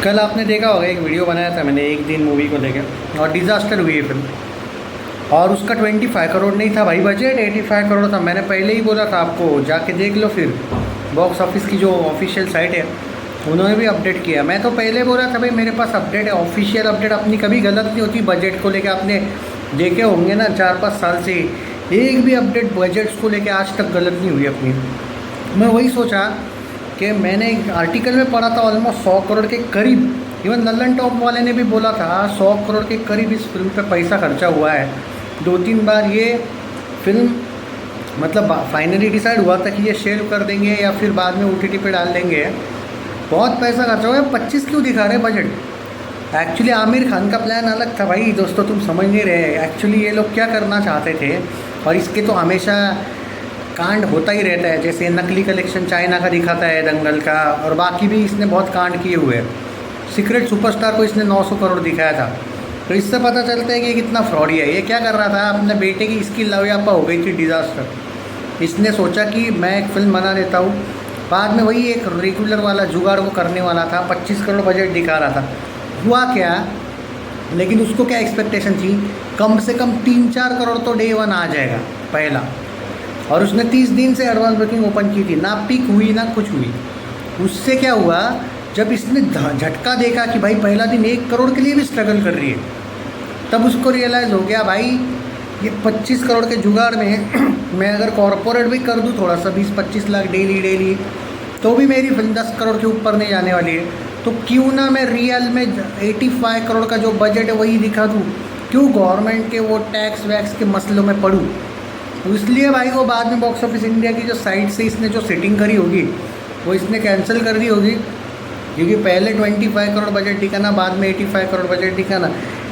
कल आपने देखा होगा एक वीडियो बनाया था मैंने एक दिन मूवी को लेकर और डिज़ास्टर हुई है फिल्म। और उसका 25 करोड़ नहीं था भाई बजट, 85 करोड़ था। मैंने पहले ही बोला था आपको, जाके देख लो। फिर बॉक्स ऑफिस की जो ऑफिशियल साइट है उन्होंने भी अपडेट किया। मैं तो पहले बोला था भाई मेरे पास अपडेट है, ऑफिशियल अपडेट अपनी कभी गलत नहीं होती। बजट को लेकर आपने देखे होंगे ना 4-5 साल से एक भी अपडेट बजट्स को लेकर आज तक गलत नहीं हुई अपनी। मैं वही सोचा कि मैंने एक आर्टिकल में पढ़ा था ऑलमोस्ट 100 करोड़ के करीब, इवन लल्लन टॉप वाले ने भी बोला था 100 करोड़ के करीब इस फिल्म पे पैसा खर्चा हुआ है। 2-3 बार ये फिल्म मतलब फाइनली डिसाइड हुआ था कि ये शेयर कर देंगे या फिर बाद में OTT पे डाल देंगे। बहुत पैसा खर्चा हुआ है। 25 क्यों दिखा रहे बजट? एक्चुअली आमिर खान का प्लान अलग था भाई दोस्तों, तुम समझ नहीं रहे। एक्चुअली ये लोग क्या करना चाहते थे, और इसके तो हमेशा कांड होता ही रहता है। जैसे नकली कलेक्शन चाइना का दिखाता है दंगल का, और बाकी भी इसने बहुत कांड किए हुए हैं। सीक्रेट सुपरस्टार को इसने 900 करोड़ दिखाया था, तो इससे पता चलता है कि ये कितना फ्रॉडी है। ये क्या कर रहा था, अपने बेटे की इसकी लवयापा हो गई थी डिज़ास्टर। इसने सोचा कि मैं एक फ़िल्म बना देता हूँ, बाद में वही एक रेगुलर वाला जुगाड़ वो करने वाला था। 25 करोड़ बजट दिखा रहा था। हुआ क्या, लेकिन उसको क्या एक्सपेक्टेशन थी, कम से कम 3-4 करोड़ तो डे वन आ जाएगा पहला। और उसने 30 दिन से एडवांस बुकिंग ओपन की थी, ना पीक हुई ना कुछ हुई। उससे क्या हुआ, जब इसने झटका देखा कि भाई पहला दिन 1 करोड़ के लिए भी स्ट्रगल कर रही है, तब उसको रियलाइज़ हो गया भाई ये 25 करोड़ के जुगाड़ में मैं अगर कॉरपोरेट भी कर दूँ थोड़ा सा 20-25 लाख डेली तो भी मेरी फिल्म 10 करोड़ के ऊपर नहीं जाने वाली है। तो क्यों ना मैं रियल में 85 करोड़ का जो बजट है वही दिखा दूँ, क्यों गवर्नमेंट के वो टैक्स वैक्स के मसलों में पढ़ूँ। तो इसलिए भाई वो बाद में बॉक्स ऑफिस इंडिया की जो साइट से इसने जो सेटिंग करी होगी वो इसने कैंसिल कर दी होगी, क्योंकि पहले 25 करोड़ बजट दिखाना, बाद में 85 करोड़ बजट दिखाना,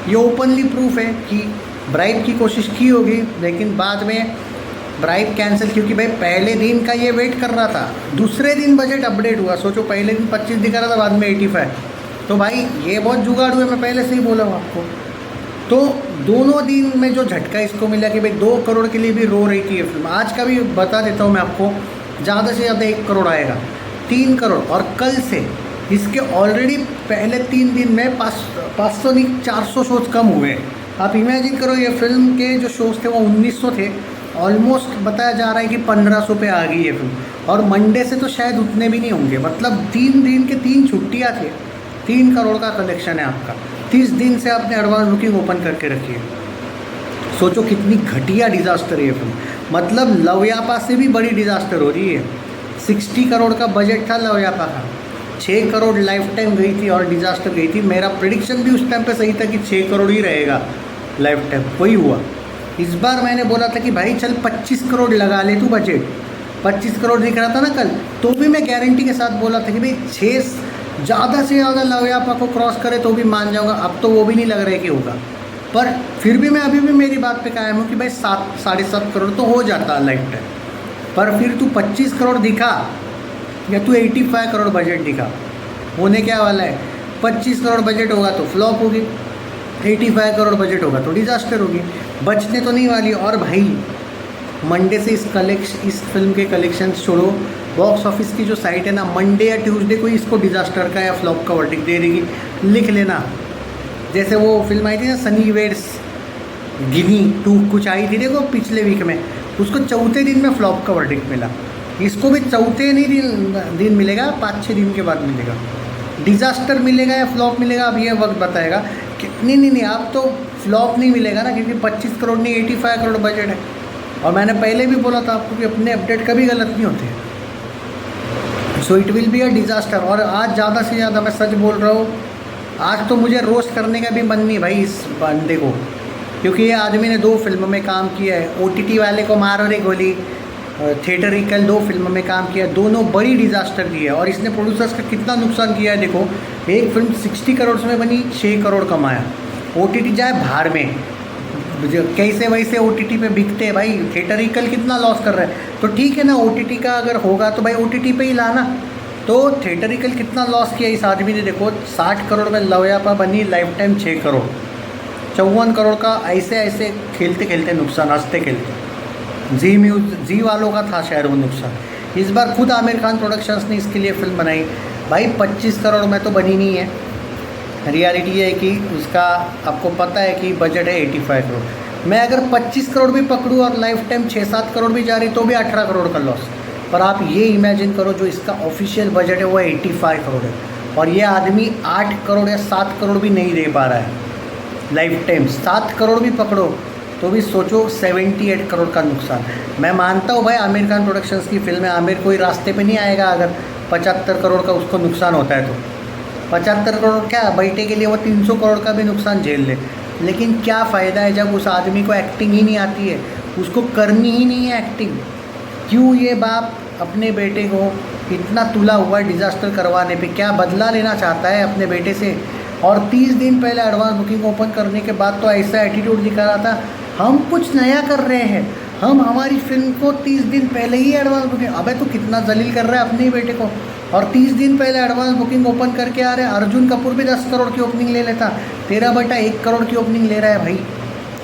ये ओपनली प्रूफ है कि ब्राइब की कोशिश की होगी, लेकिन बाद में ब्राइब कैंसिल। क्योंकि भाई पहले दिन का ये वेट कर रहा था, दूसरे दिन बजट अपडेट हुआ। सोचो पहले दिन 25 दिखा रहा था, बाद में 85। तो भाई ये बहुत जुगाड़ हुए, मैं पहले से ही बोला हूँ आपको। तो दोनों दिन में जो झटका इसको मिला कि भाई 2 करोड़ के लिए भी रो रही थी ये फिल्म। आज का भी बता देता हूँ मैं आपको, ज़्यादा से ज़्यादा 1 करोड़ आएगा, 3 करोड़। और कल से इसके ऑलरेडी पहले 3 दिन में 500 नहीं 400 शोज़ कम हुए। आप इमेजिन करो, ये फिल्म के जो शोज़ थे वो 1900 थे, ऑलमोस्ट बताया जा रहा है कि 1500 पे आ गई ये फिल्म। और मंडे से तो शायद उतने भी नहीं होंगे, मतलब 3 दिन के 3 छुट्टियाँ थे। 3 करोड़ का कलेक्शन है आपका, 30 दिन से आपने एडवांस बुकिंग ओपन करके रखी है। सोचो कितनी घटिया डिज़ास्टर है ये फिल्म। मतलब लवयापा से भी बड़ी डिज़ास्टर हो रही है। 60 करोड़ का बजट था लवयापा का, 6 करोड़ लाइफ टाइम गई थी और डिज़ास्टर गई थी। मेरा प्रिडिक्शन भी उस टाइम पे सही था कि 6 करोड़ ही रहेगा लाइफ टाइम, वही हुआ। इस बार मैंने बोला था कि भाई चल 25 करोड़ लगा ले तू बजट। 25 करोड़ दिख रहा था ना कल, तो भी मैं गारंटी के साथ बोला था कि भाई 6 ज़्यादा से ज़्यादा लवयापा को क्रॉस करे तो भी मान जाऊँगा। अब तो वो भी नहीं लग रहा है कि होगा, पर फिर भी मैं अभी भी मेरी बात पे कायम हूँ कि भाई 7-7.5 करोड़ तो हो जाता लाइफ टाइम। पर फिर तू 25 करोड़ दिखा या तू 85 करोड़ बजट दिखा, होने क्या वाला है। 25 करोड़ बजट होगा तो फ्लॉप होगी, 85 करोड़ बजट होगा तो डिज़ास्टर होगी, बचने तो नहीं वाली। और भाई मंडे से इस फिल्म के कलेक्शन छोड़ो, बॉक्स ऑफिस की जो साइट है ना, मंडे या ट्यूसडे को इसको डिज़ास्टर का या फ्लॉप का वर्डिक्ट दे देगी। लिख लेना, जैसे वो फिल्म आई थी ना सनी वेड्स गिनी 2 कुछ आई थी देखो पिछले वीक में, उसको चौथे दिन में फ्लॉप का वर्डिक्ट मिला। इसको भी चौथे नहीं दिन मिलेगा, 5-6 दिन के बाद मिलेगा। डिज़ास्टर मिलेगा या फ्लॉप मिलेगा अब ये वक्त बताएगा कि नहीं आप तो फ्लॉप नहीं मिलेगा ना, क्योंकि 25 करोड़ नहीं 85 करोड़ बजट है। और मैंने पहले भी बोला था आपको कि अपने अपडेट कभी गलत नहीं होते। So it will be a disaster. और आज ज़्यादा से ज़्यादा मैं सच बोल रहा हूँ, आज तो मुझे रोस्ट करने का भी मन नहीं भाई इस बंदे को, क्योंकि ये आदमी ने 2 फिल्मों में काम किया है। OTT वाले को मारो रे गोली, थिएटरिकल 2 फिल्मों में काम किया, दोनों बड़ी डिज़ास्टर दी है। और इसने प्रोड्यूसर्स का कितना नुकसान किया है देखो। एक फिल्म 60 करोड़ में बनी, 6 करोड़ कमाया। OTT जाए बाहर में, कैसे वैसे OTT पे बिकते हैं भाई। थिएटरिकल कितना लॉस कर रहा है, तो ठीक है ना, OTT का अगर होगा तो भाई OTT पे ही लाना। तो थिएटरिकल कितना लॉस किया इस आदमी ने देखो। 60 करोड़ में लवयापा बनी, लाइफ टाइम 6 करोड़, 54 करोड़ का ऐसे खेलते खेलते नुकसान, हंसते खेलते। जी वालों का था शायद वो नुकसान। इस बार खुद आमिर खान प्रोडक्शंस ने इसके लिए फिल्म बनाई। भाई 25 करोड़ में तो बनी नहीं है, रियलिटी ये है कि उसका आपको पता है कि बजट है 85 करोड़। मैं अगर 25 करोड़ भी पकड़ूँ और लाइफ टाइम 6-7 करोड़ भी जा रही तो भी 18 करोड़ का लॉस। पर आप ये इमेजिन करो जो इसका ऑफिशियल बजट है वो 85 करोड़ है और ये आदमी 8 करोड़ या 7 करोड़ भी नहीं दे पा रहा है लाइफ टाइम। 7 करोड़ भी पकड़ो तो भी सोचो 78 करोड़ का नुकसान। मैं मानता हूँ भाई आमिर खान प्रोडक्शंस की फिल्म है, आमिर कोई रास्ते पे नहीं आएगा अगर 75 करोड़ का उसको नुकसान होता है तो। 75 करोड़ क्या बैठे के लिए वो 300 करोड़ का भी नुकसान झेल ले। लेकिन क्या फ़ायदा है जब उस आदमी को एक्टिंग ही नहीं आती है, उसको करनी ही नहीं है एक्टिंग। क्यों ये बाप अपने बेटे को इतना तुला हुआ डिज़ास्टर करवाने पे क्या बदला लेना चाहता है अपने बेटे से? और 30 दिन पहले एडवांस बुकिंग ओपन करने के बाद तो ऐसा एटीट्यूड दिखा रहा था हम कुछ नया कर रहे हैं, हम हमारी फिल्म को 30 दिन पहले ही एडवांस बुकिंग। अबे तो कितना जलील कर रहा है अपने ही बेटे को। और 30 दिन पहले एडवांस बुकिंग ओपन करके आ रहे हैं। अर्जुन कपूर भी 10 करोड़ की ओपनिंग ले लेता, तेरा बेटा 1 करोड़ की ओपनिंग ले रहा है भाई।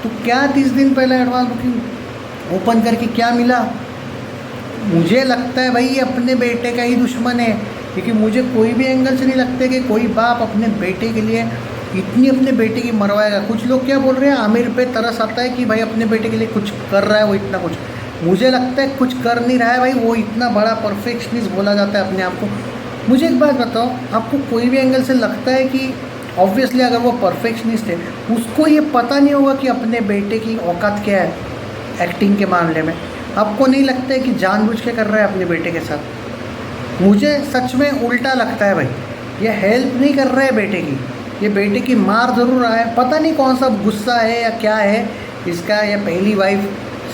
तो क्या 30 दिन पहले एडवांस बुकिंग ओपन करके क्या मिला? मुझे लगता है भाई ये अपने बेटे का ही दुश्मन है, क्योंकि मुझे कोई भी एंगल से नहीं लगता कि कोई बाप अपने बेटे के लिए इतनी अपने बेटे की मरवाएगा। कुछ लोग क्या बोल रहे हैं, आमिर पे तरस आता है कि भाई अपने बेटे के लिए कुछ कर रहा है वो इतना कुछ। मुझे लगता है कुछ कर नहीं रहा है भाई, वो इतना बड़ा परफेक्शनिस्ट बोला जाता है अपने आप को। मुझे एक बात बताओ, आपको कोई भी एंगल से लगता है कि ऑब्वियसली अगर वो परफेक्शनिस्ट है उसको ये पता नहीं होगा कि अपने बेटे की औकात क्या है एक्टिंग के मामले में? आपको नहीं लगता है कि जानबूझ के कर रहा है अपने बेटे के साथ? मुझे सच में उल्टा लगता है भाई, ये हेल्प नहीं कर रहा है बेटे की, ये बेटे की मार ज़रूर रहा है। पता नहीं कौन सा गुस्सा है या क्या है इसका, या पहली वाइफ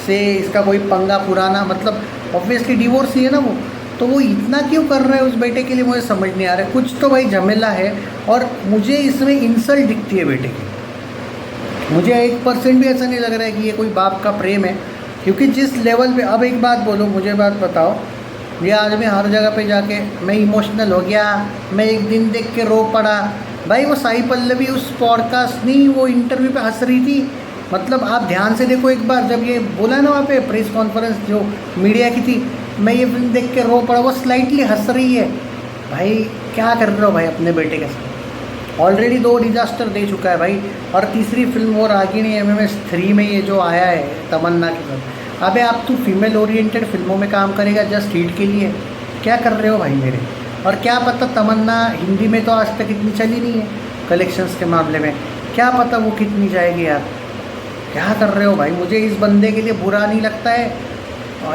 से इसका कोई पंगा पुराना, मतलब ऑब्वियसली डिवोर्स ही है ना वो, तो वो इतना क्यों कर रहा है उस बेटे के लिए मुझे समझ नहीं आ रहा है। कुछ तो भाई झमेला है और मुझे इसमें इंसल्ट दिखती है बेटे की। मुझे 1% भी ऐसा नहीं लग रहा है कि ये कोई बाप का प्रेम है, क्योंकि जिस लेवल पे, अब एक बात बोलो, मुझे बात बताओ, ये आदमी हर जगह पे जाके मैं इमोशनल हो गया, मैं एक दिन देख के रो पड़ा। भाई वो साई पल्लवी उस पॉडकास्ट नहीं, वो इंटरव्यू पे हंस रही थी। मतलब आप ध्यान से देखो एक बार, जब ये बोला ना वहाँ पे प्रेस कॉन्फ्रेंस जो मीडिया की थी, मैं ये फिल्म देख के रो पड़ा, वो स्लाइटली हंस रही है। भाई क्या कर रहे हो भाई अपने बेटे के साथ? ऑलरेडी 2 डिजास्टर दे चुका है भाई, और तीसरी फिल्म वो रागिनी MMS 3 में ये जो आया है तमन्ना के साथ। अबे आप तो फीमेल ओरिएंटेड फिल्मों में काम करेगा जस्ट हिट के लिए? क्या कर रहे हो भाई मेरे? और क्या पता तमन्ना हिंदी में तो आज तक इतनी चली नहीं है कलेक्शंस के मामले में, क्या पता वो कितनी जाएगी यार। क्या कर रहे हो भाई? मुझे इस बंदे के लिए बुरा नहीं लगता है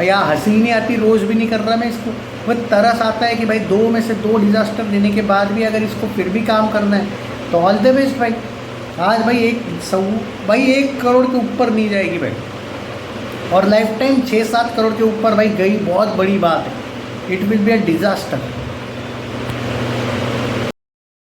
या हंसी नहीं आती, रोज़ भी नहीं कर रहा मैं इसको, वह तरस आता है कि भाई 2 में से 2 डिज़ास्टर देने के बाद भी अगर इसको फिर भी काम करना है तो ऑल द बेस्ट भाई। आज भाई 1 करोड़ के ऊपर नहीं जाएगी भाई, और लाइफ टाइम 6-7 करोड़ के ऊपर भाई गई, बहुत बड़ी बात है। It will be a disaster.